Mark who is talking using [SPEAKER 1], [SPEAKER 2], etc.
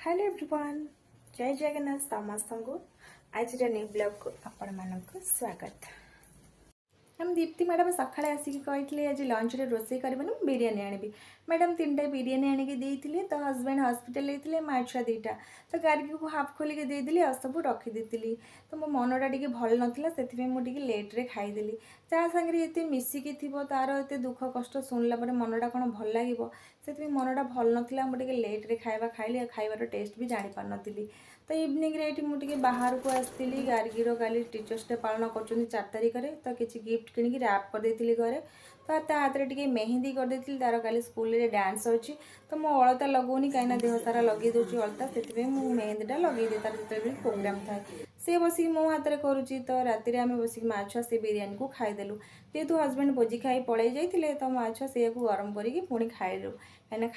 [SPEAKER 1] Hello everyone, जय जगन्नाथ समस्त को आज न्यू ब्लॉग को आपण मानक स्वागत। हम दीप्ति मैडम सकाଳେ आसिक कही आज लंच रे रोसे करबेनु बिरियानी आनिबी। मैडम 3टा बिरियानी आनिक देइथिले तो हस्बैंड हॉस्पिटल लेइथिले माँ छुआ 2टा तो गार्गी को हाफ खोलिक देदेली आ सब रखी देती तो मो मनटा टिके भल नथिला सेथिबे मु टिके लेट रे खाइदेली। ता संगे एते मिसिकी थिबो तार एते दुख कष्ट सुनला परे मनटा कोन भल लागिबो सेथिबे मनटा भल नथिला मु टिके लेट रे खाइबा खाइली खाइबार टेस्ट भी जानि पार नथिली। तो इवनिंग रे एठी मु टिके बाहर को आस्तिली गार्गीर काली टीचर्स डे पालन करछुनी 4 तारिख रे तो किछि गिफ्ट किनिक रैप कर देथिली घरे तो ता हाथ रे टिके मेहंदी कर देथिली तार काली स्कूल रे डांस होची तो मो अलता लगौनी कहीं देह सारा लगे दूची अलता से मु मेहंदीटा लगे दे तार जो प्रोग्राम थाए से बसिक मो हाथ में करुच्ची तो राति आम बसिक माँ छुआ से बिरियानी को खाईदेलु जेहेतु हस्बैंड भोजी खाई पलि जाते तो माँ छुआ से गरम करके पुणी खाइलु कहीं